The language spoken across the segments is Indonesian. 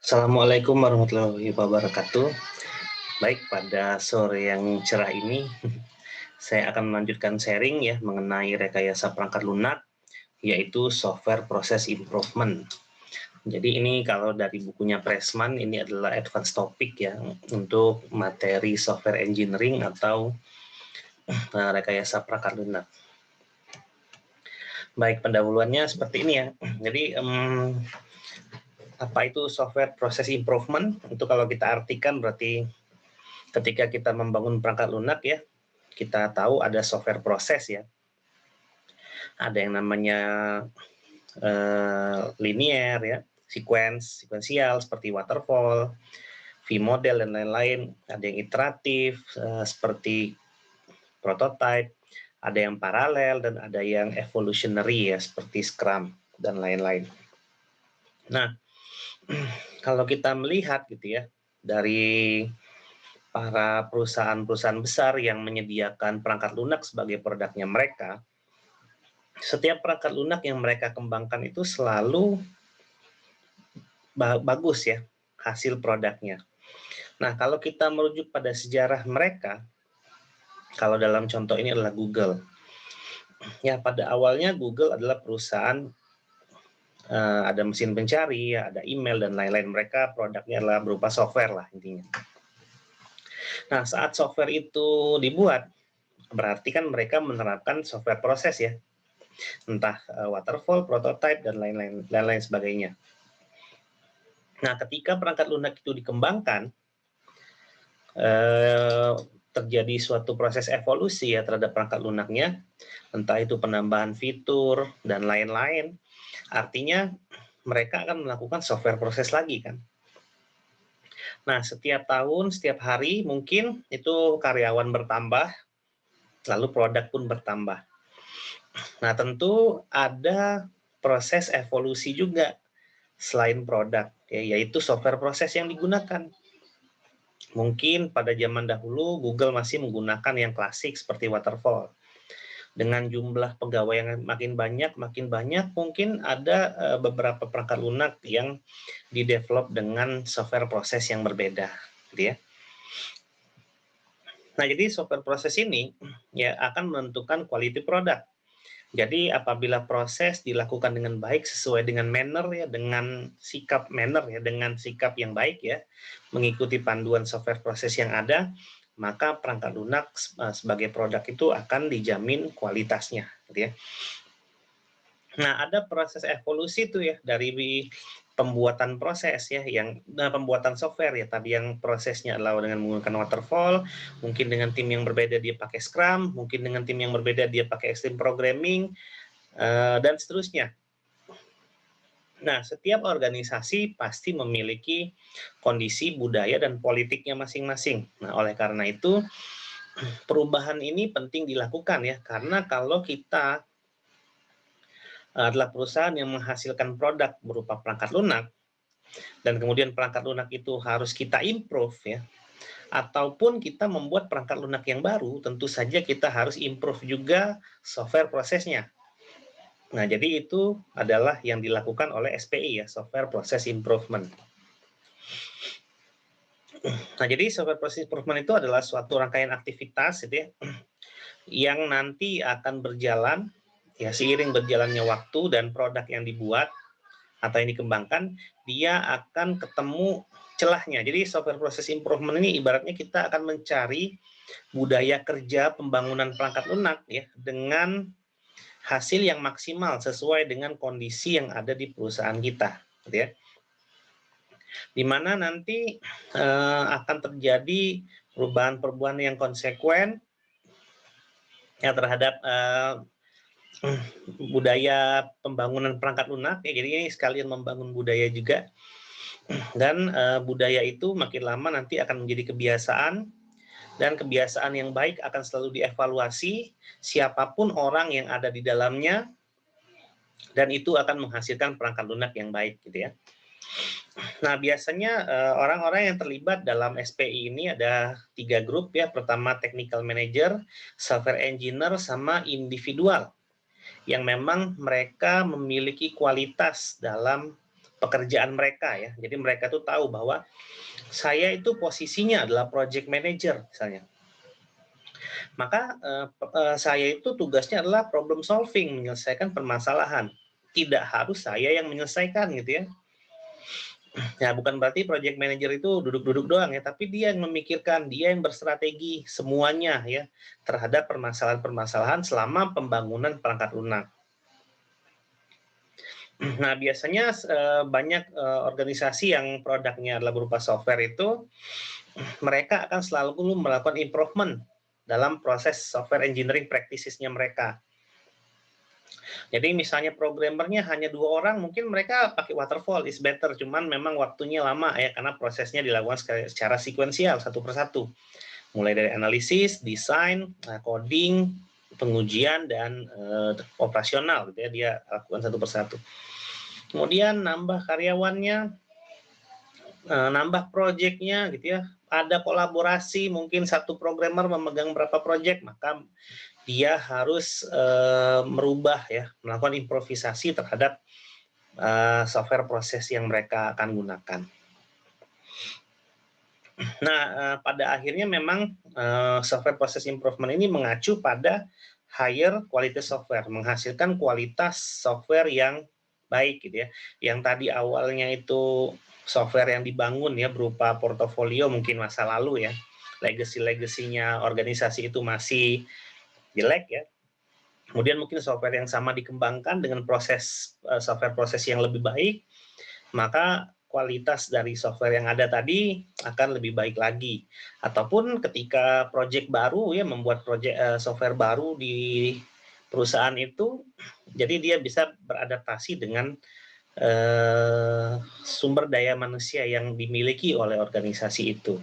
Assalamualaikum warahmatullahi wabarakatuh. Baik, pada sore yang cerah ini, saya akan melanjutkan sharing ya mengenai rekayasa perangkat lunak, yaitu software process improvement. Jadi ini kalau dari bukunya Pressman, ini adalah advance topic ya untuk materi software engineering atau rekayasa perangkat lunak. Baik, pendahuluannya seperti ini ya. Jadi apa itu software process improvement? Itu kalau kita artikan berarti ketika kita membangun perangkat lunak ya, kita tahu ada software proses ya. Ada yang namanya linear ya, sequential seperti waterfall, V-model dan lain-lain. Ada yang iteratif seperti prototype, ada yang paralel dan ada yang evolutionary ya seperti Scrum dan lain-lain. Nah, kalau kita melihat gitu ya dari para perusahaan-perusahaan besar yang menyediakan perangkat lunak sebagai produknya mereka, setiap perangkat lunak yang mereka kembangkan itu selalu bagus ya hasil produknya. Nah, kalau kita merujuk pada sejarah mereka, kalau dalam contoh ini adalah Google. Ya, pada awalnya Google adalah perusahaan ada mesin pencari, ya, ada email dan lain-lain. Mereka produknya adalah berupa software lah intinya. Nah, saat software itu dibuat, berarti kan mereka menerapkan software proses ya, entah waterfall, prototype dan lain-lain sebagainya. Nah, ketika perangkat lunak itu dikembangkan, terjadi suatu proses evolusi ya terhadap perangkat lunaknya, entah itu penambahan fitur dan lain-lain. Artinya mereka akan melakukan software proses lagi kan. Nah, setiap tahun, setiap hari mungkin itu karyawan bertambah, lalu produk pun bertambah. Nah, tentu ada proses evolusi juga selain produk, ya, yaitu software proses yang digunakan. Mungkin pada zaman dahulu Google masih menggunakan yang klasik seperti waterfall. Dengan jumlah pegawai yang makin banyak, mungkin ada beberapa perangkat lunak yang didevelop dengan software proses yang berbeda, gitu ya. Nah, jadi software proses ini ya akan menentukan quality product. Jadi apabila proses dilakukan dengan baik sesuai dengan manner ya, dengan sikap yang baik ya, mengikuti panduan software proses yang ada, maka perangkat lunak sebagai produk itu akan dijamin kualitasnya, gitu ya. Nah, ada proses evolusi itu ya dari pembuatan proses ya, yang pembuatan software ya, tadi yang prosesnya adalah dengan menggunakan waterfall, mungkin dengan tim yang berbeda dia pakai Scrum, mungkin dengan tim yang berbeda dia pakai extreme programming, dan seterusnya. Nah, setiap organisasi pasti memiliki kondisi budaya dan politiknya masing-masing. Nah, oleh karena itu perubahan ini penting dilakukan ya, karena kalau kita adalah perusahaan yang menghasilkan produk berupa perangkat lunak, dan kemudian perangkat lunak itu harus kita improve ya, ataupun kita membuat perangkat lunak yang baru, tentu saja kita harus improve juga software prosesnya. Nah, jadi itu adalah yang dilakukan oleh SPI ya, Software Process Improvement. Nah, jadi software process improvement itu adalah suatu rangkaian aktivitas gitu ya, yang nanti akan berjalan ya seiring berjalannya waktu dan produk yang dibuat atau yang dikembangkan, dia akan ketemu celahnya. Jadi software process improvement ini ibaratnya kita akan mencari budaya kerja pembangunan perangkat lunak ya dengan hasil yang maksimal sesuai dengan kondisi yang ada di perusahaan kita, gitu ya. Di mana nanti akan terjadi perubahan-perubahan yang konsekuen ya terhadap budaya pembangunan perangkat lunak ya. Jadi ini sekalian membangun budaya juga, dan budaya itu makin lama nanti akan menjadi kebiasaan, dan kebiasaan yang baik akan selalu dievaluasi siapapun orang yang ada di dalamnya, dan itu akan menghasilkan perangkat lunak yang baik gitu ya. Nah, biasanya orang-orang yang terlibat dalam SPI ini ada 3 grup ya. Pertama technical manager, software engineer, sama individual yang memang mereka memiliki kualitas dalam pekerjaan mereka ya. Jadi mereka tuh tahu bahwa saya itu posisinya adalah project manager misalnya. Maka saya itu tugasnya adalah problem solving, menyelesaikan permasalahan. Tidak harus saya yang menyelesaikan gitu ya. Ya, bukan berarti project manager itu duduk-duduk doang ya, tapi dia yang memikirkan, dia yang berstrategi semuanya ya terhadap permasalahan-permasalahan selama pembangunan perangkat lunak. Nah, biasanya banyak organisasi yang produknya adalah berupa software itu, mereka akan selalu melakukan improvement dalam proses software engineering practices-nya mereka. Jadi misalnya programmernya hanya 2 orang, mungkin mereka pakai waterfall is better, cuman memang waktunya lama ya, karena prosesnya dilakukan secara sekuensial, satu persatu. Mulai dari analisis, desain, coding, pengujian, dan operasional gitu ya, dia lakukan satu persatu. Kemudian nambah karyawannya, nambah proyeknya gitu ya, ada kolaborasi, mungkin satu programmer memegang berapa proyek, maka dia harus merubah ya, melakukan improvisasi terhadap software proses yang mereka akan gunakan. Nah, pada akhirnya memang software process improvement ini mengacu pada higher quality software, menghasilkan kualitas software yang baik gitu ya. Yang tadi awalnya itu software yang dibangun ya berupa portofolio mungkin masa lalu ya, legacy-legasinya organisasi itu masih jelek ya. Kemudian mungkin software yang sama dikembangkan dengan proses software proses yang lebih baik, maka kualitas dari software yang ada tadi akan lebih baik lagi. Ataupun ketika proyek baru ya, membuat proyek software baru di perusahaan itu, jadi dia bisa beradaptasi dengan sumber daya manusia yang dimiliki oleh organisasi itu.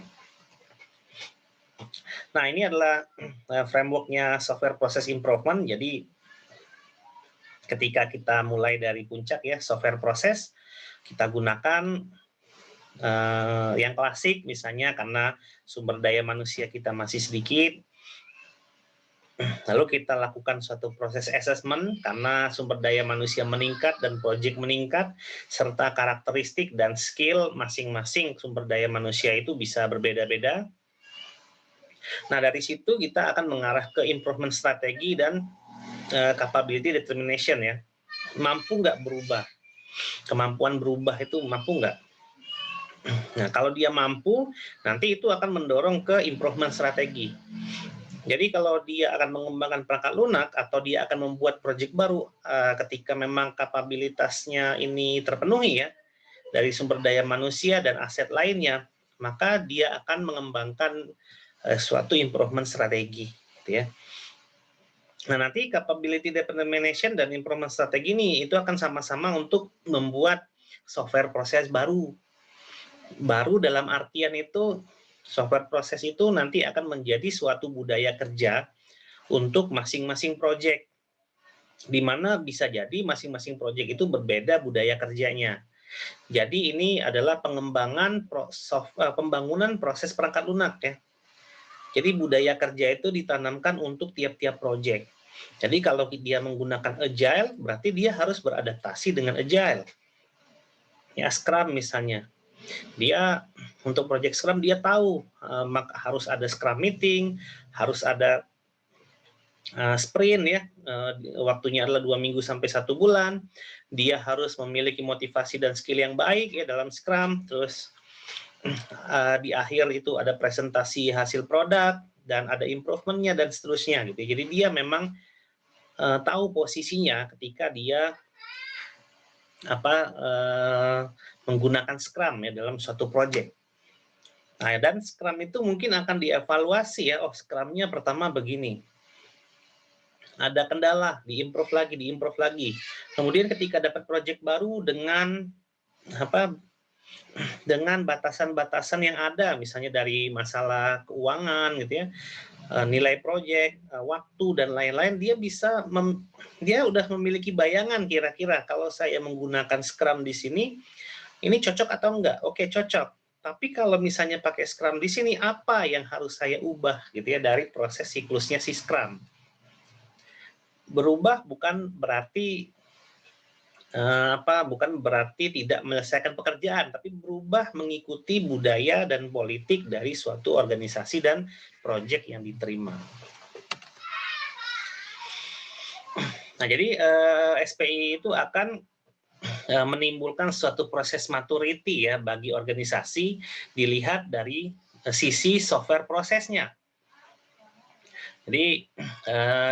Nah, ini adalah framework-nya software process improvement. Jadi ketika kita mulai dari puncak ya, software proses, kita gunakan yang klasik misalnya karena sumber daya manusia kita masih sedikit. Lalu kita lakukan suatu proses assessment karena sumber daya manusia meningkat dan proyek meningkat, serta karakteristik dan skill masing-masing sumber daya manusia itu bisa berbeda-beda. Nah, dari situ kita akan mengarah ke improvement strategi dan capability determination ya. Mampu nggak berubah? Kemampuan berubah itu mampu nggak? Nah, kalau dia mampu, nanti itu akan mendorong ke improvement strategi. Jadi kalau dia akan mengembangkan perangkat lunak atau dia akan membuat proyek baru ketika memang kapabilitasnya ini terpenuhi ya dari sumber daya manusia dan aset lainnya, maka dia akan mengembangkan suatu improvement strategi, gitu ya. Nah, nanti capability determination dan improvement strategi ini itu akan sama-sama untuk membuat software proses baru. Baru dalam artian itu software proses itu nanti akan menjadi suatu budaya kerja untuk masing-masing proyek, di mana bisa jadi masing-masing proyek itu berbeda budaya kerjanya. Jadi ini adalah pengembangan pembangunan proses perangkat lunak ya. Jadi budaya kerja itu ditanamkan untuk tiap-tiap proyek. Jadi kalau dia menggunakan agile, berarti dia harus beradaptasi dengan agile. Ya, Scrum misalnya. Dia untuk project Scrum dia tahu harus ada Scrum meeting, harus ada sprint ya, waktunya adalah 2 minggu sampai 1 bulan. Dia harus memiliki motivasi dan skill yang baik ya dalam Scrum. Terus di akhir itu ada presentasi hasil produk dan ada improvementnya dan seterusnya gitu. Jadi dia memang tahu posisinya ketika dia menggunakan Scrum ya dalam suatu project. Nah, dan Scrum itu mungkin akan dievaluasi ya, oh Scrum-nya pertama begini. Ada kendala, diimprove lagi. Kemudian ketika dapat project baru dengan dengan batasan-batasan yang ada, misalnya dari masalah keuangan gitu ya, nilai proyek, waktu dan lain-lain, dia udah memiliki bayangan kira-kira kalau saya menggunakan Scrum di sini, ini cocok atau enggak? Oke, cocok. Tapi kalau misalnya pakai Scrum di sini, apa yang harus saya ubah gitu ya dari proses siklusnya si Scrum? Berubah bukan berarti bukan berarti tidak menyelesaikan pekerjaan, tapi berubah mengikuti budaya dan politik dari suatu organisasi dan proyek yang diterima. Nah, jadi SPI itu akan menimbulkan suatu proses maturity ya bagi organisasi dilihat dari sisi software prosesnya. Jadi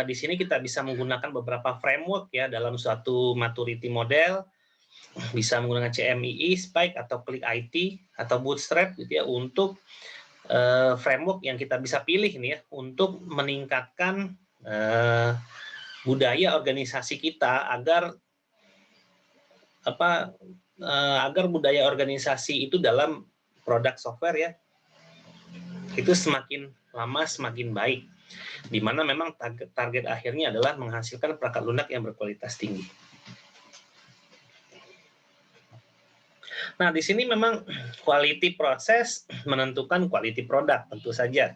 di sini kita bisa menggunakan beberapa framework ya dalam suatu maturity model, bisa menggunakan CMII, Spike atau Click IT atau Bootstrap gitu ya untuk framework yang kita bisa pilih nih ya untuk meningkatkan budaya organisasi kita agar agar budaya organisasi itu dalam produk software ya itu semakin lama semakin baik, di mana memang target akhirnya adalah menghasilkan perangkat lunak yang berkualitas tinggi. Nah, di sini memang quality proses menentukan quality product tentu saja,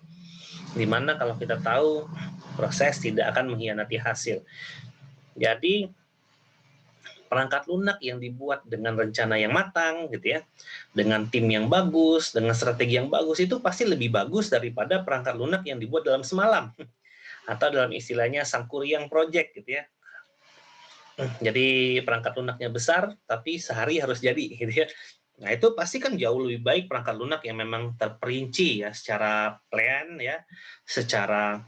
di mana kalau kita tahu proses tidak akan mengkhianati hasil. Jadi perangkat lunak yang dibuat dengan rencana yang matang gitu ya, dengan tim yang bagus, dengan strategi yang bagus itu pasti lebih bagus daripada perangkat lunak yang dibuat dalam semalam atau dalam istilahnya sangkuriang project gitu ya. Jadi perangkat lunaknya besar tapi sehari harus jadi gitu ya. Nah, itu pasti kan jauh lebih baik perangkat lunak yang memang terperinci ya secara plan ya, secara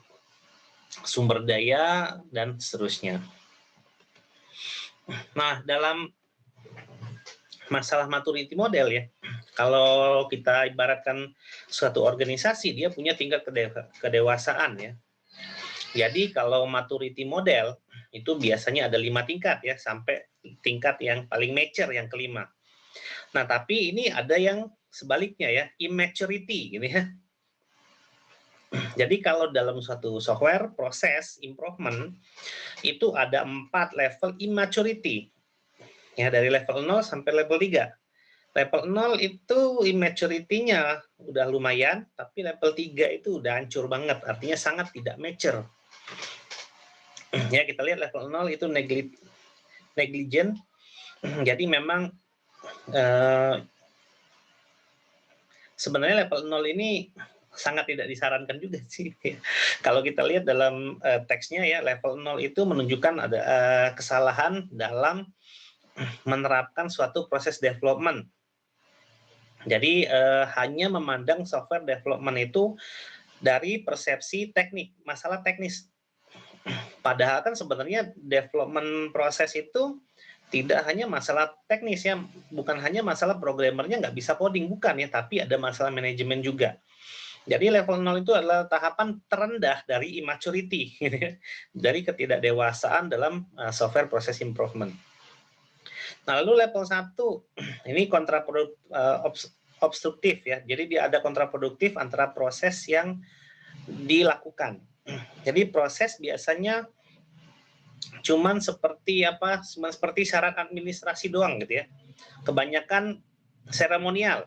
sumber daya dan seterusnya. Nah, dalam masalah maturity model ya, kalau kita ibaratkan suatu organisasi dia punya tingkat kedewasaan ya. Jadi kalau maturity model itu biasanya ada 5 tingkat ya sampai tingkat yang paling mature yang kelima. Nah, tapi ini ada yang sebaliknya ya, immaturity gitu ya. Jadi kalau dalam suatu software proses improvement itu ada 4 level immaturity. Ya, dari level 0 sampai level 3. Level 0 itu immaturity-nya udah lumayan, tapi level 3 itu udah hancur banget, artinya sangat tidak mature. Ya, kita lihat level 0 itu negligent. Jadi memang sebenarnya level 0 ini sangat tidak disarankan juga sih. Kalau kita lihat dalam teksnya ya, level 0 itu menunjukkan ada kesalahan dalam menerapkan suatu proses development. Jadi hanya memandang software development itu dari persepsi teknik, masalah teknis. Padahal kan sebenarnya development proses itu tidak hanya masalah teknis ya, bukan hanya masalah programmernya nggak bisa coding, bukan ya, tapi ada masalah manajemen juga. Jadi level 0 itu adalah tahapan terendah dari immaturity, gitu ya, dari ketidakdewasaan dalam software process improvement. Nah, lalu level 1 ini obstruktif ya, jadi dia ada kontraproduktif antara proses yang dilakukan. Jadi proses biasanya cuman seperti seperti syarat administrasi doang gitu ya. Kebanyakan seremonial.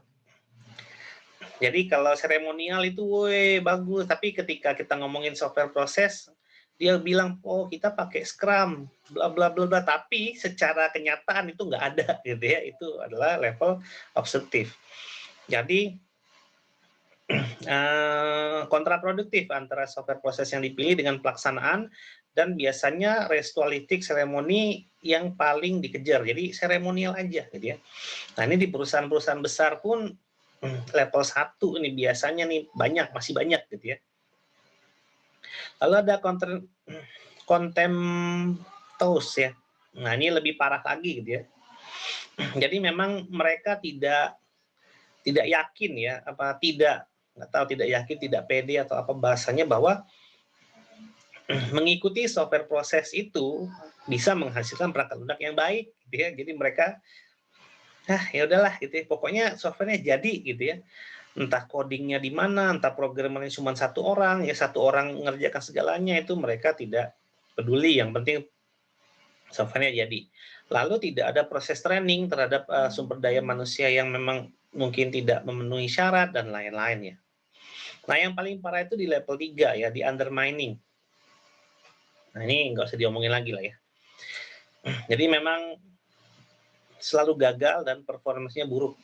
Jadi kalau seremonial itu bagus, tapi ketika kita ngomongin software proses, dia bilang, oh kita pakai Scrum, bla bla bla bla, tapi secara kenyataan itu nggak ada gitu ya. Itu adalah level obstruktif. Jadi kontraproduktif antara software proses yang dipilih dengan pelaksanaan, dan biasanya ritualistik seremoni yang paling dikejar. Jadi seremonial aja gitu ya. Nah, ini di perusahaan-perusahaan besar pun level 1 ini biasanya nih masih banyak gitu ya. Lalu ada contemptuous ya. Nah, ini lebih parah lagi gitu ya. Jadi memang mereka tidak yakin ya, tidak yakin, tidak pede atau apa bahasanya, bahwa mengikuti software proses itu bisa menghasilkan perangkat lunak yang baik gitu ya. Jadi mereka ya udahlah gitu ya, pokoknya softwarenya jadi gitu ya. Entah codingnya di mana, entah programmernya cuma satu orang ngerjakan segalanya, itu mereka tidak peduli, yang penting softwarenya jadi. Lalu tidak ada proses training terhadap sumber daya manusia yang memang mungkin tidak memenuhi syarat dan lain-lain ya. Nah, yang paling parah itu di level 3 ya, di undermining. Nah, ini nggak usah diomongin lagi lah ya. Jadi memang selalu gagal dan performance-nya buruk.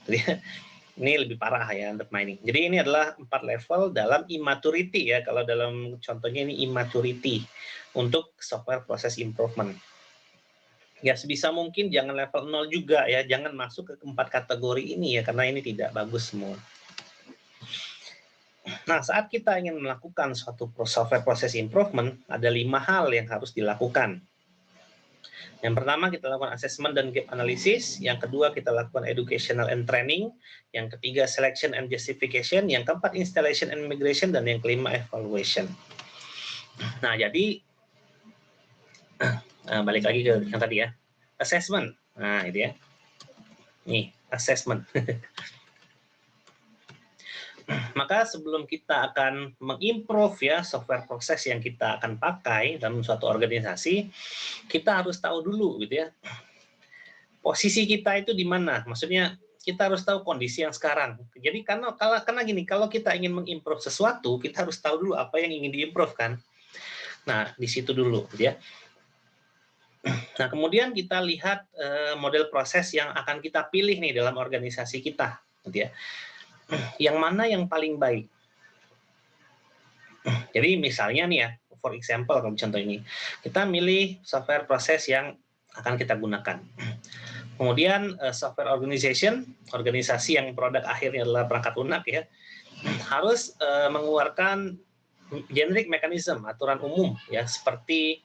Ini lebih parah ya undermining. Jadi ini adalah 4 level dalam immaturity ya. Kalau dalam contohnya ini immaturity untuk software process improvement. Ya sebisa mungkin jangan level 0 juga ya. Jangan masuk ke 4 kategori ini ya, karena ini tidak bagus semua. Nah, saat kita ingin melakukan suatu software process improvement, ada 5 hal yang harus dilakukan. Yang pertama kita lakukan assessment dan gap analysis, yang kedua kita lakukan educational and training, yang ketiga selection and justification, yang keempat installation and migration, dan yang kelima evaluation. Nah, jadi balik lagi ke yang tadi ya, assessment. Nah, itu ya. Nih, assessment. Maka sebelum kita akan mengimprove ya software proses yang kita akan pakai dalam suatu organisasi, kita harus tahu dulu gitu ya, posisi kita itu di mana. Maksudnya kita harus tahu kondisi yang sekarang. Jadi karena gini, kalau kita ingin mengimprove sesuatu, kita harus tahu dulu apa yang ingin diimprove kan. Nah, di situ dulu gitu ya. Nah, kemudian kita lihat model proses yang akan kita pilih nih dalam organisasi kita gitu ya. Yang mana yang paling baik. Jadi misalnya nih ya, for example kalau contoh ini, kita milih software proses yang akan kita gunakan. Kemudian software organization, organisasi yang produk akhirnya adalah perangkat lunak ya, harus mengeluarkan generic mechanism, aturan umum ya, seperti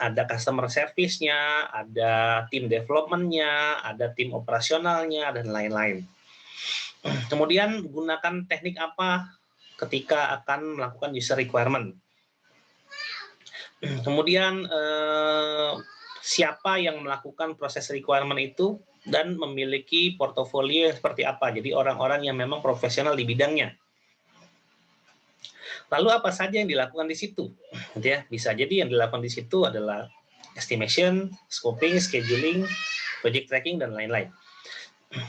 ada customer service-nya, ada tim development-nya, ada tim operasionalnya, dan lain-lain. Kemudian gunakan teknik apa ketika akan melakukan user requirement. Kemudian siapa yang melakukan proses requirement itu dan memiliki portofolio seperti apa. Jadi orang-orang yang memang profesional di bidangnya. Lalu apa saja yang dilakukan di situ? Gitu ya. Bisa jadi yang dilakukan di situ adalah estimation, scoping, scheduling, project tracking, dan lain-lain.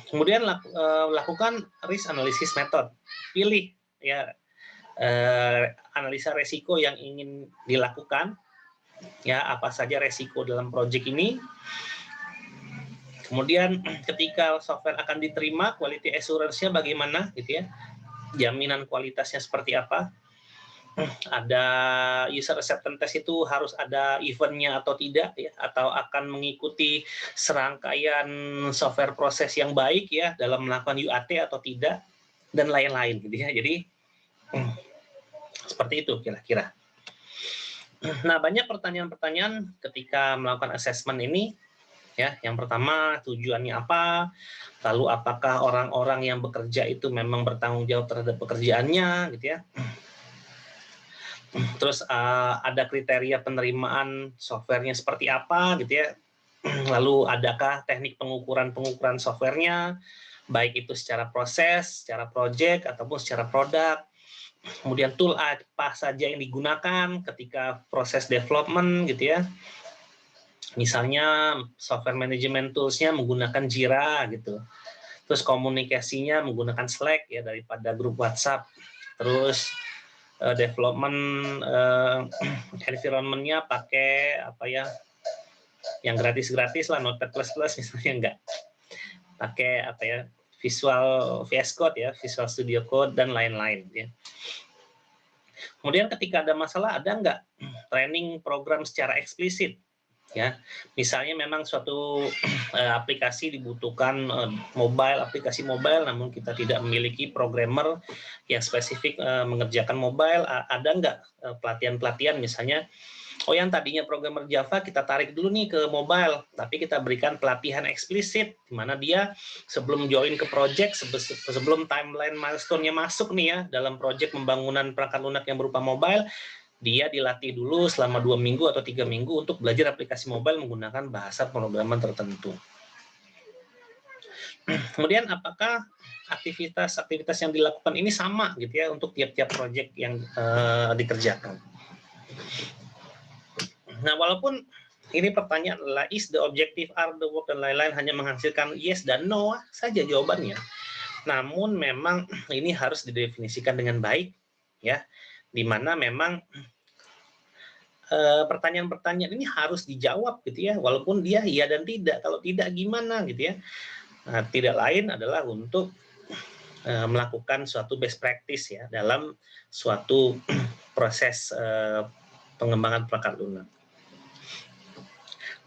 Kemudian lakukan risk analysis method. Pilih ya analisa resiko yang ingin dilakukan, ya apa saja resiko dalam proyek ini. Kemudian ketika software akan diterima, quality assurance-nya bagaimana gitu ya, jaminan kualitasnya seperti apa. Ada user acceptance test itu harus ada event-nya atau tidak ya, atau akan mengikuti serangkaian software proses yang baik ya dalam melakukan UAT atau tidak, dan lain-lain gitu ya. Jadi seperti itu kira-kira. Nah, banyak pertanyaan-pertanyaan ketika melakukan assessment ini ya. Yang pertama, tujuannya apa? Lalu apakah orang-orang yang bekerja itu memang bertanggung jawab terhadap pekerjaannya gitu ya. Terus ada kriteria penerimaan softwarenya seperti apa gitu ya. Lalu adakah teknik pengukuran softwarenya, baik itu secara proses, secara project, ataupun secara produk. Kemudian tool apa saja yang digunakan ketika proses development gitu ya. Misalnya software management tools-nya menggunakan Jira gitu. Terus komunikasinya menggunakan Slack ya daripada grup WhatsApp. Terus development environment-nya pakai apa ya, yang gratis-gratis lah, Notepad++ misalnya, enggak. Pakai apa ya, Visual VS Code ya, Visual Studio Code, dan lain-lain ya. Kemudian ketika ada masalah, ada enggak training program secara eksplisit ya. Misalnya memang suatu aplikasi dibutuhkan aplikasi mobile, namun kita tidak memiliki programmer yang spesifik mengerjakan mobile. Ada enggak pelatihan-pelatihan misalnya, yang tadinya programmer Java kita tarik dulu nih ke mobile, tapi kita berikan pelatihan eksplisit di mana dia sebelum join ke project, sebelum timeline milestone-nya masuk nih ya dalam project pembangunan perangkat lunak yang berupa mobile, dia dilatih dulu selama 2 minggu atau 3 minggu untuk belajar aplikasi mobile menggunakan bahasa pemrograman tertentu. Kemudian apakah aktivitas-aktivitas yang dilakukan ini sama gitu ya untuk tiap-tiap proyek yang dikerjakan. Nah, walaupun ini pertanyaan adalah is the objective, are the work, dan lain-lain hanya menghasilkan yes dan no saja jawabannya. Namun memang ini harus didefinisikan dengan baik ya, di mana memang pertanyaan-pertanyaan ini harus dijawab gitu ya, walaupun dia iya dan tidak. Kalau tidak gimana gitu ya. Nah, tidak lain adalah untuk melakukan suatu best practice ya dalam suatu proses pengembangan perangkat lunak.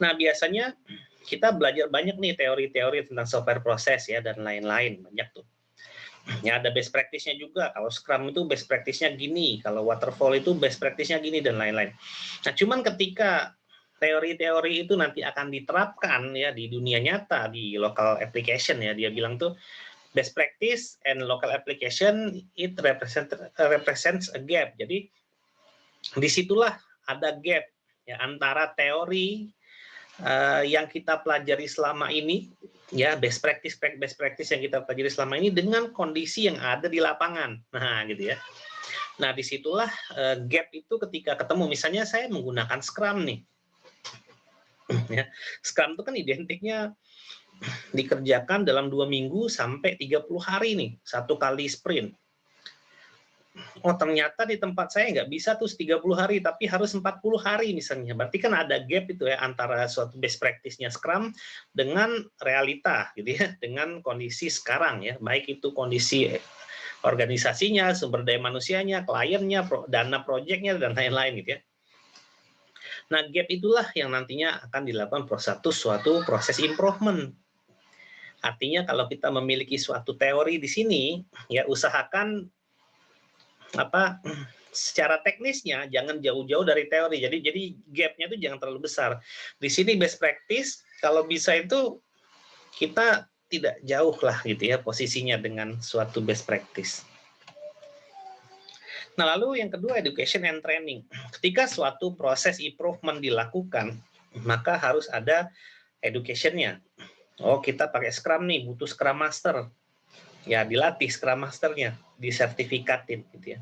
Nah, biasanya kita belajar banyak nih teori-teori tentang software proses ya dan lain-lain, banyak tuh. Ya, ada best practice-nya juga. Kalau Scrum itu best practice-nya gini, kalau Waterfall itu best practice-nya gini dan lain-lain. Nah, cuman ketika teori-teori itu nanti akan diterapkan ya di dunia nyata, di local application ya, dia bilang tuh best practice and local application it represents a gap. Jadi disitulah ada gap ya antara teori yang kita pelajari selama ini ya best practice yang kita pelajari selama ini dengan kondisi yang ada di lapangan. Nah, gitu ya. Nah, disitulah gap itu ketika ketemu. Misalnya saya menggunakan Scrum nih. Ya, Scrum itu kan identiknya dikerjakan dalam 2 minggu sampai 30 hari nih, satu kali sprint. Oh, ternyata di tempat saya nggak bisa tuh 30 hari, tapi harus 40 hari misalnya. Berarti kan ada gap itu ya antara suatu best practice-nya Scrum dengan realita gitu ya, dengan kondisi sekarang ya, baik itu kondisi organisasinya, sumber daya manusianya, kliennya, dana proyeknya dan lain-lain gitu ya. Nah, gap itulah yang nantinya akan dilakukan suatu proses improvement. Artinya kalau kita memiliki suatu teori di sini, ya usahakan secara teknisnya jangan jauh-jauh dari teori. Jadi gap-nya itu jangan terlalu besar. Di sini best practice kalau bisa itu kita tidak jauh lah gitu ya posisinya dengan suatu best practice. Nah, lalu yang kedua education and training. Ketika suatu proses improvement dilakukan, maka harus ada education-nya. Oh, kita pakai Scrum nih, butuh Scrum Master. Ya, dilatih Scrum Master-nya, disertifikatin gitu ya.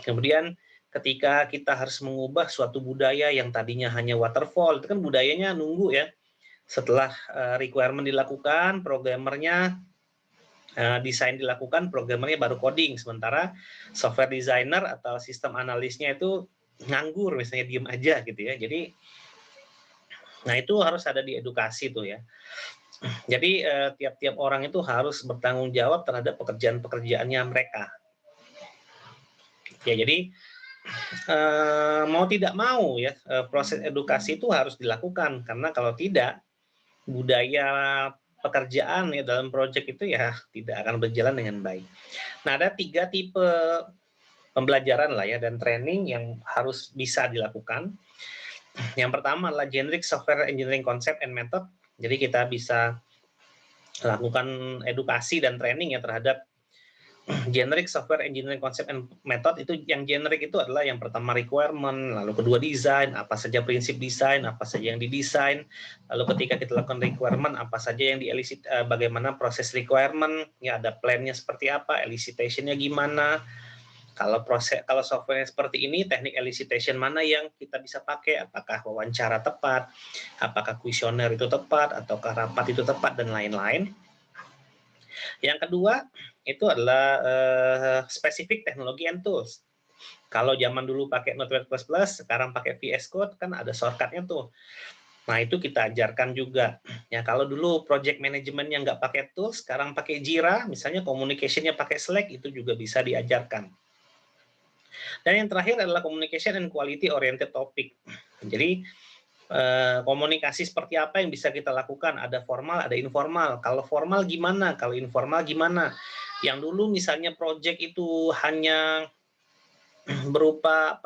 Kemudian ketika kita harus mengubah suatu budaya yang tadinya hanya waterfall, itu kan budayanya nunggu ya. Setelah requirement dilakukan, programmernya desain dilakukan, programmernya baru coding. Sementara software designer atau sistem analisnya itu nganggur, misalnya diem aja gitu ya. Jadi, nah itu harus ada di edukasi tuh ya. Jadi tiap-tiap orang itu harus bertanggung jawab terhadap pekerjaan-pekerjaannya mereka. Ya, jadi mau tidak mau ya proses edukasi itu harus dilakukan karena kalau tidak budaya pekerjaan ya dalam proyek itu ya tidak akan berjalan dengan baik. Nah, ada 3 tipe pembelajaran lah ya dan training yang harus bisa dilakukan. Yang pertama adalah generic software engineering concept and method. Jadi kita bisa lakukan edukasi dan training ya terhadap generic software engineering concept and method. Itu yang generic itu adalah yang pertama requirement, lalu kedua desain, apa saja prinsip desain, apa saja yang didesain, lalu ketika kita lakukan requirement, apa saja yang dielicit, bagaimana proses requirement, ya ada plan-nya seperti apa, elicitation-nya gimana. Kalau software seperti ini, teknik elicitation mana yang kita bisa pakai, apakah wawancara tepat, apakah kuesioner itu tepat, ataukah rapat itu tepat, dan lain-lain. Yang kedua, itu adalah specific technology and tools. Kalau zaman dulu pakai Notepad++, sekarang pakai VS Code, kan ada shortcut-nya tuh. Nah, itu kita ajarkan juga. Ya, kalau dulu project management-nya nggak pakai tools, sekarang pakai Jira, misalnya communication-nya pakai Slack, itu juga bisa diajarkan. Dan yang terakhir adalah communication and quality oriented topic. Jadi komunikasi seperti apa yang bisa kita lakukan? Ada formal, ada informal. Kalau formal gimana? Kalau informal gimana? Yang dulu misalnya project itu hanya berupa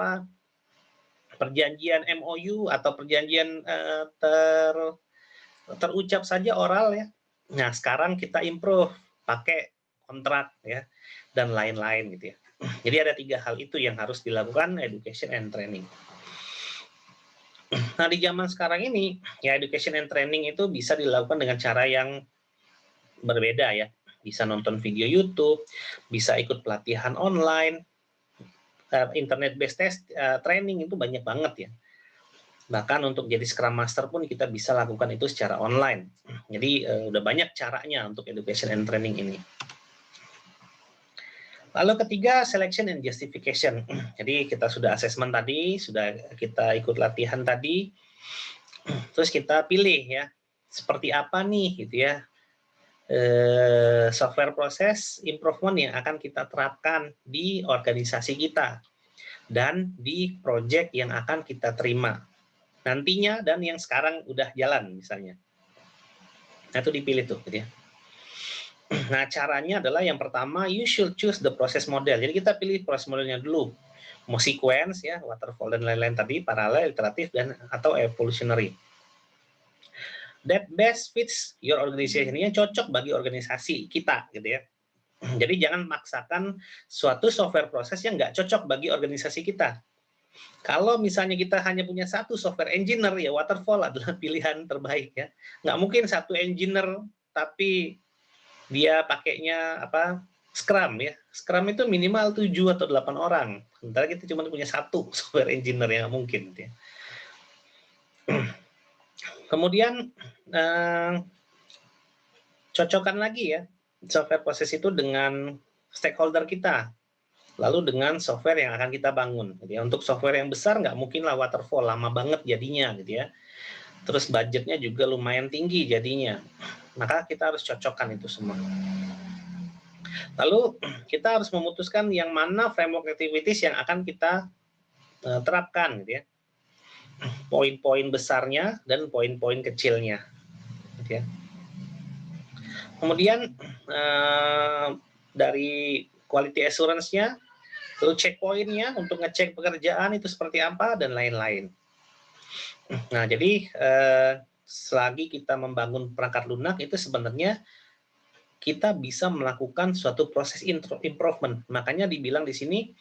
perjanjian MOU atau perjanjian terucap saja oral ya. Nah, sekarang kita improve pakai kontrak ya dan lain-lain gitu ya. Jadi ada 3 hal itu yang harus dilakukan, education and training. Nah, di zaman sekarang ini ya education and training itu bisa dilakukan dengan cara yang berbeda ya. Bisa nonton video YouTube, bisa ikut pelatihan online, internet based training itu banyak banget ya. Bahkan untuk jadi Scrum Master pun kita bisa lakukan itu secara online. Jadi udah banyak caranya untuk education and training ini. Lalu ketiga, selection and justification. Jadi kita sudah assessment tadi, sudah kita ikut latihan tadi, terus kita pilih ya, seperti apa nih gitu ya, software proses improvement yang akan kita terapkan di organisasi kita dan di project yang akan kita terima nantinya dan yang sekarang udah jalan misalnya. Nah itu dipilih tuh gitu ya. Nah, caranya adalah yang pertama, you should choose the process model. Jadi kita pilih proses modelnya dulu. Mau sequence ya, waterfall dan lain-lain tadi, paralel, iteratif dan atau evolutionary. That best fits your organization, yang cocok bagi organisasi kita gitu ya. Jadi jangan maksakan suatu software proses yang nggak cocok bagi organisasi kita. Kalau misalnya kita hanya punya satu software engineer, ya waterfall adalah pilihan terbaik ya. Nggak mungkin satu engineer tapi dia pakainya apa, Scrum ya. Scrum itu minimal 7 atau 8 orang. Sementara kita cuma punya satu software engineer, yang mungkin. Ya. Kemudian cocokkan lagi ya software proses itu dengan stakeholder kita. Lalu dengan software yang akan kita bangun. Gitu ya. Untuk software yang besar nggak mungkin lah waterfall, lama banget jadinya gitu ya. Terus budgetnya juga lumayan tinggi jadinya. Maka kita harus cocokkan itu semua. Lalu kita harus memutuskan yang mana framework activities yang akan kita terapkan, gitu ya. Poin-poin besarnya dan poin-poin kecilnya, gitu ya. Kemudian dari quality assurance-nya, lalu checkpoint-nya untuk ngecek pekerjaan itu seperti apa dan lain-lain. Nah, jadi selagi kita membangun perangkat lunak itu sebenarnya kita bisa melakukan suatu proses improvement. Makanya dibilang di sini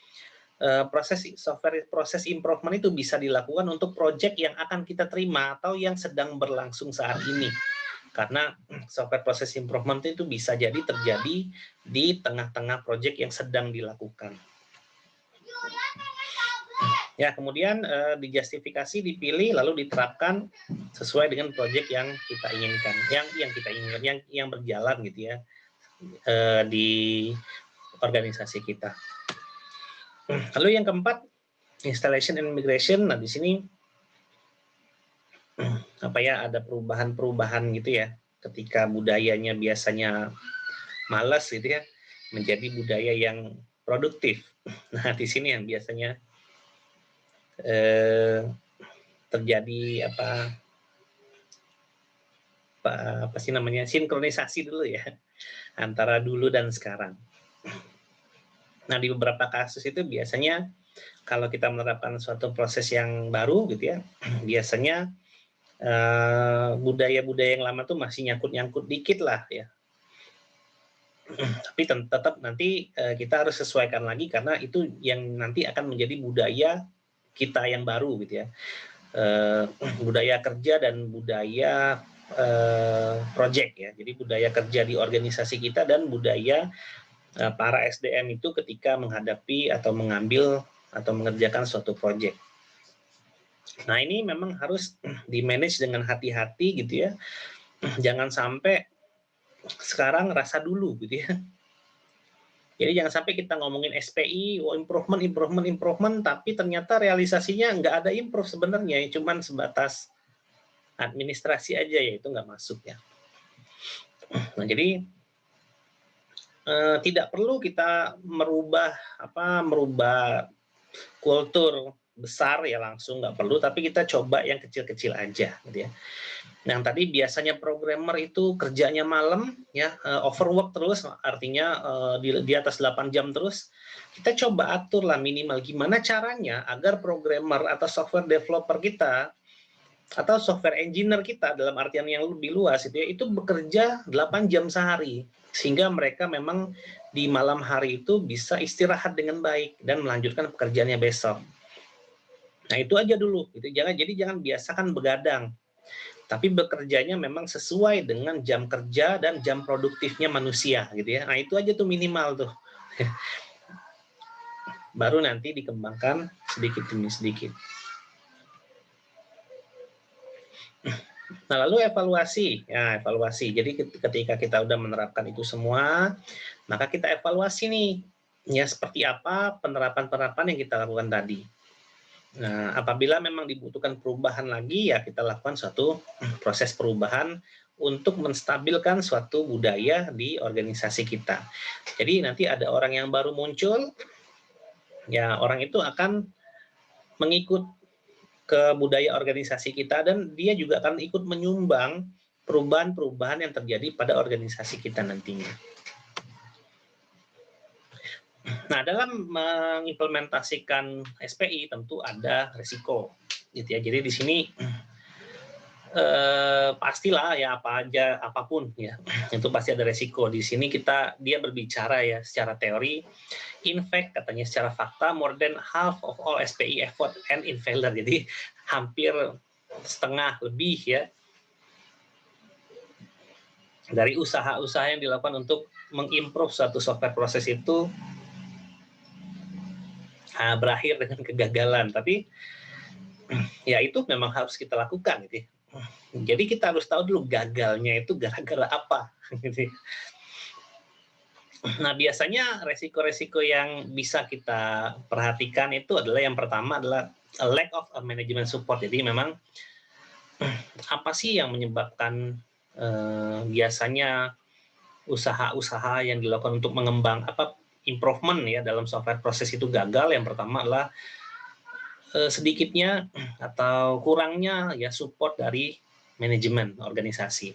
proses software proses improvement itu bisa dilakukan untuk project yang akan kita terima atau yang sedang berlangsung saat ini. Karena software proses improvement itu bisa jadi terjadi di tengah-tengah project yang sedang dilakukan. Ya, kemudian dijustifikasi, dipilih, lalu diterapkan sesuai dengan project yang kita inginkan, yang berjalan gitu ya di organisasi kita. Lalu yang keempat, installation and migration. Nah, di sini apa ya, ada perubahan-perubahan gitu ya. Ketika budayanya biasanya malas gitu ya, menjadi budaya yang produktif. Nah, di sini yang biasanya terjadi apa sih namanya, sinkronisasi dulu ya antara dulu dan sekarang. Nah, di beberapa kasus itu biasanya kalau kita menerapkan suatu proses yang baru gitu ya, biasanya budaya-budaya yang lama tuh masih nyangkut-nyangkut dikit lah ya. Tapi tetap nanti kita harus sesuaikan lagi karena itu yang nanti akan menjadi budaya kita yang baru gitu ya. Budaya kerja dan budaya project ya. Jadi budaya kerja di organisasi kita dan budaya para SDM itu ketika menghadapi atau mengambil atau mengerjakan suatu project. Nah, ini memang harus di-manage dengan hati-hati gitu ya. Jangan sampai sekarang rasa dulu gitu ya. Jadi jangan sampai kita ngomongin SPI, improvement, tapi ternyata realisasinya nggak ada improve sebenarnya, cuman sebatas administrasi aja ya, itu nggak masuk ya. Nah, jadi tidak perlu kita merubah kultur besar ya langsung, nggak perlu, tapi kita coba yang kecil-kecil aja gitu ya. Yang tadi biasanya programmer itu kerjanya malam ya, overwork terus, artinya di atas 8 jam terus. Kita coba atur lah minimal gimana caranya agar programmer atau software developer kita atau software engineer kita dalam artian yang lebih luas itu bekerja 8 jam sehari, sehingga mereka memang di malam hari itu bisa istirahat dengan baik dan melanjutkan pekerjaannya besok. Nah, itu aja dulu gitu. Jangan biasakan begadang, tapi bekerjanya memang sesuai dengan jam kerja dan jam produktifnya manusia gitu ya. Nah, itu aja tuh minimal tuh. Baru nanti dikembangkan sedikit demi sedikit. Nah, lalu evaluasi. Ya, evaluasi. Jadi ketika kita udah menerapkan itu semua, maka kita evaluasi nih. ya seperti apa penerapan-penerapan yang kita lakukan tadi. Nah, apabila memang dibutuhkan perubahan lagi, ya kita lakukan suatu proses perubahan untuk menstabilkan suatu budaya di organisasi kita. Jadi nanti ada orang yang baru muncul, ya orang itu akan mengikut ke budaya organisasi kita dan dia juga akan ikut menyumbang perubahan-perubahan yang terjadi pada organisasi kita nantinya. Nah, dalam mengimplementasikan SPI tentu ada risiko, gitu ya. Jadi di sini pastilah ya apapun ya itu pasti ada risiko. Di sini dia berbicara ya secara teori. In fact, katanya secara fakta, more than half of all SPI effort end in failure. Jadi hampir setengah lebih ya dari usaha-usaha yang dilakukan untuk mengimprove suatu software proses itu berakhir dengan kegagalan. Tapi ya itu memang harus kita lakukan gitu ya. Jadi kita harus tahu dulu gagalnya itu gara-gara apa gitu. Nah, biasanya resiko-resiko yang bisa kita perhatikan itu adalah yang pertama adalah a lack of a management support. Jadi memang apa sih yang menyebabkan biasanya usaha-usaha yang dilakukan untuk mengembang improvement ya dalam software proses itu gagal. Yang pertama adalah sedikitnya atau kurangnya ya support dari manajemen organisasi.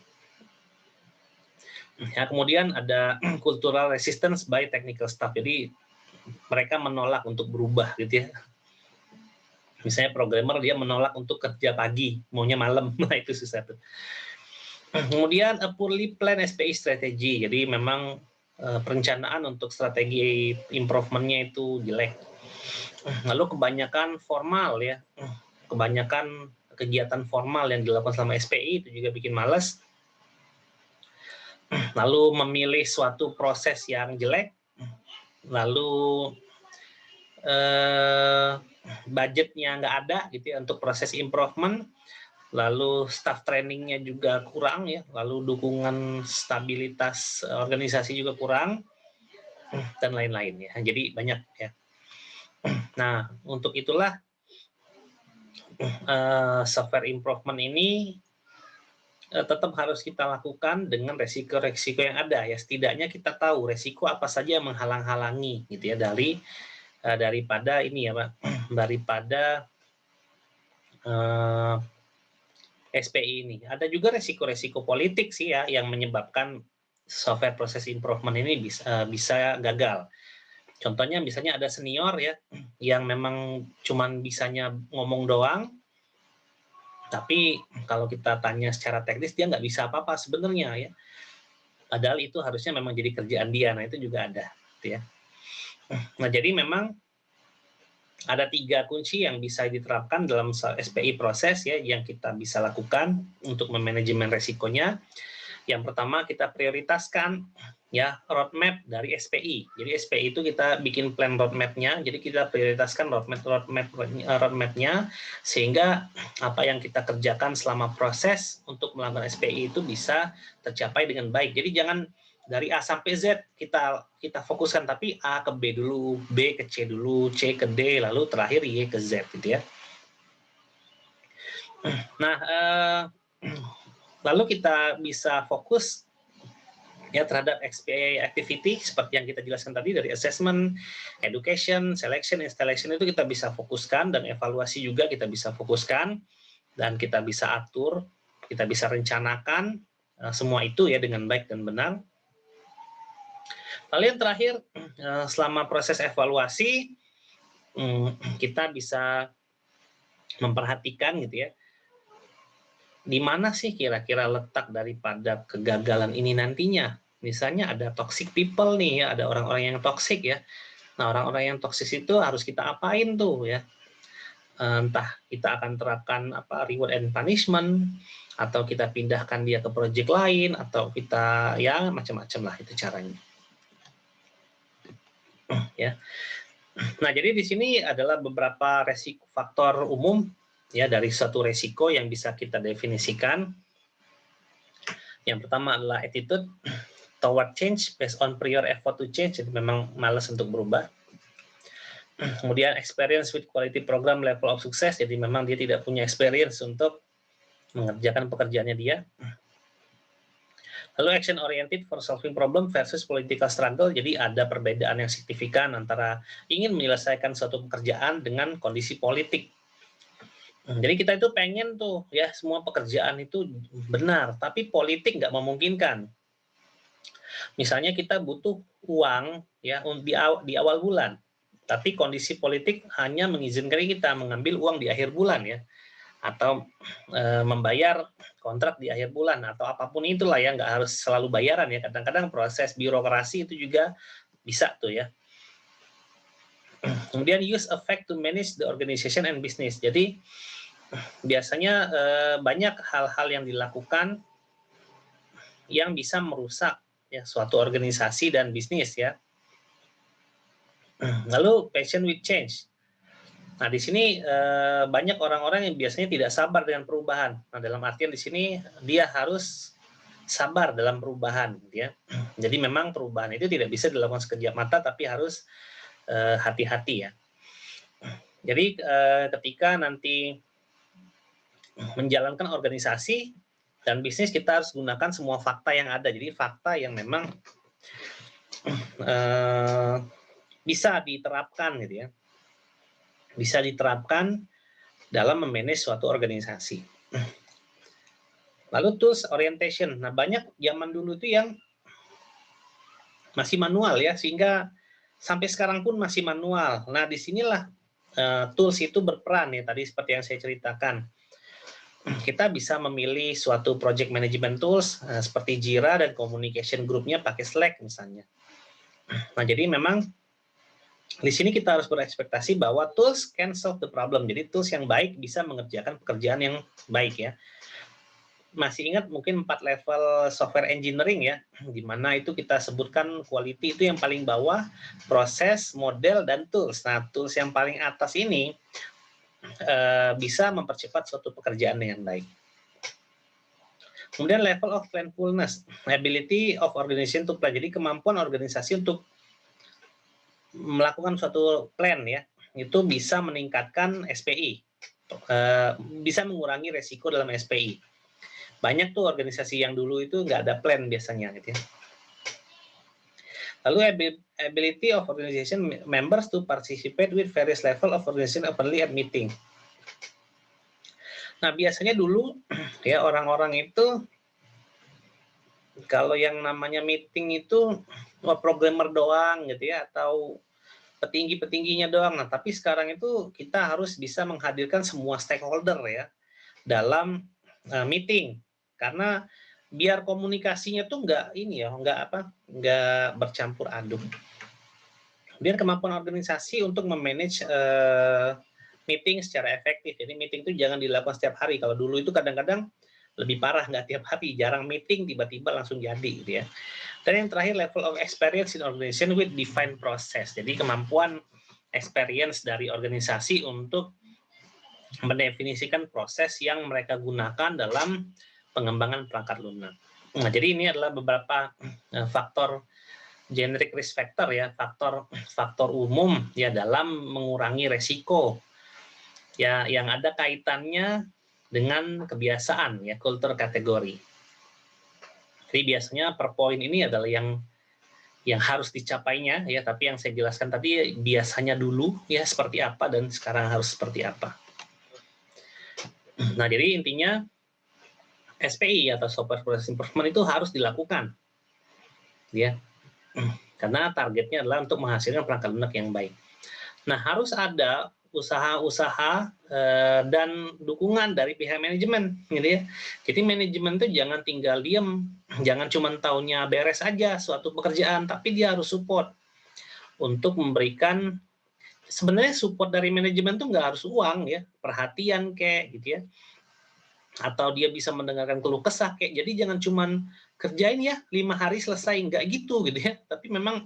Ya, kemudian ada cultural resistance by technical staff. Jadi mereka menolak untuk berubah gitu ya. Misalnya programmer dia menolak untuk kerja pagi, maunya malam. Nah, itu susah tuh. Kemudian a poorly planned SPI strategy. Jadi memang perencanaan untuk strategi improvementnya itu jelek. Lalu kebanyakan formal ya. Kebanyakan kegiatan formal yang dilakukan selama SPI itu juga bikin malas. Lalu memilih suatu proses yang jelek, lalu budgetnya nggak ada gitu ya untuk proses improvement, lalu staff trainingnya juga kurang ya, lalu dukungan stabilitas organisasi juga kurang, dan lain-lain ya. Jadi banyak ya. Nah, untuk itulah software improvement ini tetap harus kita lakukan dengan resiko-resiko yang ada ya. Setidaknya kita tahu resiko apa saja yang menghalang-halangi gitu ya daripada ini ya Pak, daripada SPI ini. Ada juga resiko-resiko politik sih ya yang menyebabkan software proses improvement ini bisa gagal. Contohnya misalnya ada senior ya yang memang cuman bisanya ngomong doang, tapi kalau kita tanya secara teknis dia nggak bisa apa-apa sebenarnya ya. Padahal itu harusnya memang jadi kerjaan dia. Nah, itu juga ada gitu ya. Nah, jadi memang ada 3 kunci yang bisa diterapkan dalam SPI proses ya yang kita bisa lakukan untuk memanajemen resikonya. Yang pertama kita prioritaskan ya roadmap dari SPI. Jadi SPI itu kita bikin plan roadmap-nya. Jadi kita prioritaskan roadmap-nya sehingga apa yang kita kerjakan selama proses untuk melakukan SPI itu bisa tercapai dengan baik. Jadi jangan dari A sampai Z kita fokuskan, tapi A ke B dulu, B ke C dulu, C ke D, lalu terakhir Y ke Z gitu ya. Nah, lalu kita bisa fokus ya terhadap SPI activity seperti yang kita jelaskan tadi dari assessment, education, selection, installation itu kita bisa fokuskan, dan evaluasi juga kita bisa fokuskan dan kita bisa atur, kita bisa rencanakan semua itu ya dengan baik dan benar. Lalu yang terakhir, selama proses evaluasi kita bisa memperhatikan gitu ya, di mana sih kira-kira letak daripada kegagalan ini nantinya. Misalnya ada toxic people nih ya, ada orang-orang yang toxic ya. Nah, orang-orang yang toxic itu harus kita apain tuh ya? Entah kita akan terapkan reward and punishment, atau kita pindahkan dia ke project lain, atau kita ya macam-macam lah itu caranya. Ya. Nah, jadi di sini adalah beberapa resiko faktor umum ya dari suatu resiko yang bisa kita definisikan. Yang pertama adalah attitude, toward change based on prior effort to change, jadi memang malas untuk berubah. Kemudian experience with quality program level of success, jadi memang dia tidak punya experience untuk mengerjakan pekerjaannya dia. Lalu action oriented for solving problem versus political struggle, jadi ada perbedaan yang signifikan antara ingin menyelesaikan suatu pekerjaan dengan kondisi politik. Jadi kita itu pengen tuh ya semua pekerjaan itu benar, tapi politik nggak memungkinkan. Misalnya kita butuh uang ya di awal bulan, tapi kondisi politik hanya mengizinkan kita mengambil uang di akhir bulan ya, atau membayar kontrak di akhir bulan atau apapun itulah ya, nggak harus selalu bayaran ya. Kadang-kadang proses birokrasi itu juga bisa tuh ya. Kemudian use effect to manage the organization and business. Jadi biasanya banyak hal-hal yang dilakukan yang bisa merusak ya suatu organisasi dan bisnis ya. Lalu passion with change. Nah, di sini banyak orang-orang yang biasanya tidak sabar dengan perubahan. Nah, dalam artian di sini dia harus sabar dalam perubahan, gitu ya. Jadi memang perubahan itu tidak bisa dilakukan sekejap mata, tapi harus hati-hati ya. Jadi ketika nanti menjalankan organisasi dan bisnis, kita harus gunakan semua fakta yang ada. Jadi fakta yang memang bisa diterapkan, gitu ya. Bisa diterapkan dalam memanage suatu organisasi. Lalu tools orientation. Nah, banyak zaman dulu itu yang masih manual ya, sehingga sampai sekarang pun masih manual. Nah, disinilah tools itu berperan ya, tadi seperti yang saya ceritakan. Kita bisa memilih suatu project management tools seperti Jira dan communication groupnya pakai Slack misalnya. Nah, jadi memang di sini kita harus berekspektasi bahwa tools can solve the problem. Jadi tools yang baik bisa mengerjakan pekerjaan yang baik ya. Masih ingat mungkin 4 level software engineering ya, di mana itu kita sebutkan quality itu yang paling bawah, proses, model, dan tools. Nah, tools yang paling atas ini bisa mempercepat suatu pekerjaan dengan baik. Kemudian level of planfulness, ability of organization to plan. Jadi kemampuan organisasi untuk melakukan suatu plan ya, itu bisa meningkatkan SPI, bisa mengurangi resiko dalam SPI. Banyak tuh organisasi yang dulu itu nggak ada plan biasanya gitu ya. Lalu ability of organization members to participate with various level of organization openly at meeting. Nah, biasanya dulu ya orang-orang itu kalau yang namanya meeting itu programmer doang gitu ya, atau petinggi-petingginya doang. Nah, tapi sekarang itu kita harus bisa menghadirkan semua stakeholder ya dalam meeting, karena biar komunikasinya tuh nggak bercampur aduk. Biar kemampuan organisasi untuk memanage meeting secara efektif. Jadi meeting itu jangan dilakukan setiap hari. Kalau dulu itu kadang-kadang lebih parah, nggak tiap hari, jarang meeting, tiba-tiba langsung jadi gitu ya. Dan yang terakhir level of experience in organization with defined process. Jadi kemampuan experience dari organisasi untuk mendefinisikan proses yang mereka gunakan dalam pengembangan perangkat lunak. Nah, jadi ini adalah beberapa faktor generic risk factor ya, faktor umum ya dalam mengurangi resiko ya yang ada kaitannya dengan kebiasaan ya, kultur kategori. Jadi biasanya per poin ini adalah yang harus dicapainya ya, tapi yang saya jelaskan tadi biasanya dulu ya seperti apa dan sekarang harus seperti apa. Nah, jadi intinya SPI atau software process improvement itu harus dilakukan ya, karena targetnya adalah untuk menghasilkan perangkat lunak yang baik. Nah, harus ada usaha-usaha dan dukungan dari pihak manajemen gitu ya. Jadi manajemen itu jangan tinggal diam, jangan cuma taunya beres aja suatu pekerjaan, tapi dia harus support untuk memberikan, sebenarnya support dari manajemen itu nggak harus uang ya, perhatian kayak gitu ya, atau dia bisa mendengarkan keluh kesah kayak. Jadi jangan cuman kerjain ya 5 hari selesai, nggak gitu ya, tapi memang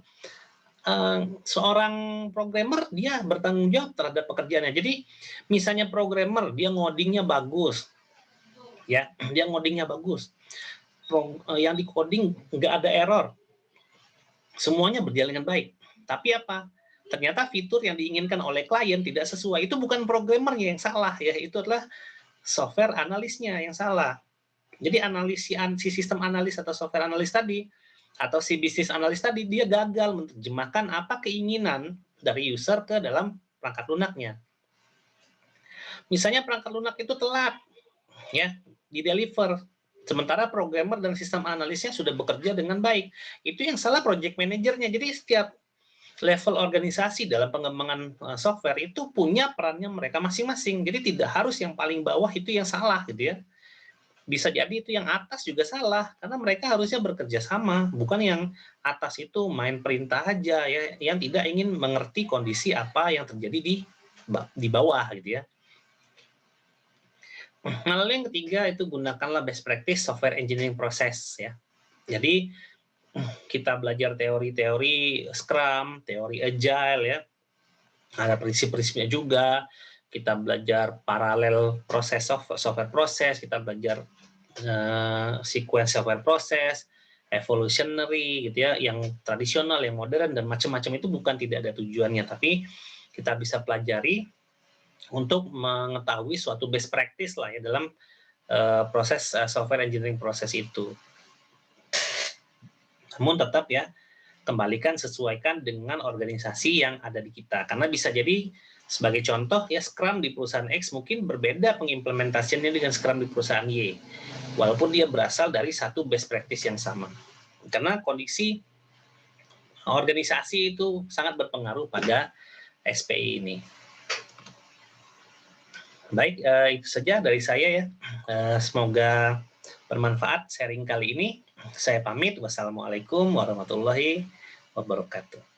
seorang programmer dia bertanggung jawab terhadap pekerjaannya. Jadi misalnya programmer dia ngodingnya bagus ya, dia ngodingnya bagus, yang di coding nggak ada error, semuanya berjalan dengan baik. Tapi apa? Ternyata fitur yang diinginkan oleh klien tidak sesuai. Itu bukan programmernya yang salah ya, itu adalah software analisnya yang salah. Jadi si sistem analis atau software analis tadi atau si bisnis analis tadi dia gagal menerjemahkan apa keinginan dari user ke dalam perangkat lunaknya. Misalnya perangkat lunak itu telat ya di deliver, sementara programmer dan sistem analisnya sudah bekerja dengan baik. Itu yang salah project manajernya. Jadi setiap level organisasi dalam pengembangan software itu punya perannya mereka masing-masing. Jadi tidak harus yang paling bawah itu yang salah gitu ya. Bisa jadi itu yang atas juga salah karena mereka harusnya bekerja sama, bukan yang atas itu main perintah aja ya, yang tidak ingin mengerti kondisi apa yang terjadi di bawah gitu ya. Nah, lalu yang ketiga itu gunakanlah best practice software engineering process ya. Jadi kita belajar teori-teori Scrum, teori Agile ya, ada prinsip-prinsipnya juga. Kita belajar paralel proses software proses, kita belajar sequence software proses, evolutionary gitu ya, yang tradisional, yang modern dan macam-macam itu bukan tidak ada tujuannya, tapi kita bisa pelajari untuk mengetahui suatu best practice lah ya dalam proses software engineering proses itu. Namun tetap ya kembalikan sesuaikan dengan organisasi yang ada di kita, karena bisa jadi sebagai contoh ya Scrum di perusahaan X mungkin berbeda pengimplementasiannya dengan Scrum di perusahaan Y, walaupun dia berasal dari satu best practice yang sama, karena kondisi organisasi itu sangat berpengaruh pada SPI ini. Baik, itu saja dari saya ya. Semoga bermanfaat sharing kali ini. Saya pamit. Wassalamualaikum warahmatullahi wabarakatuh.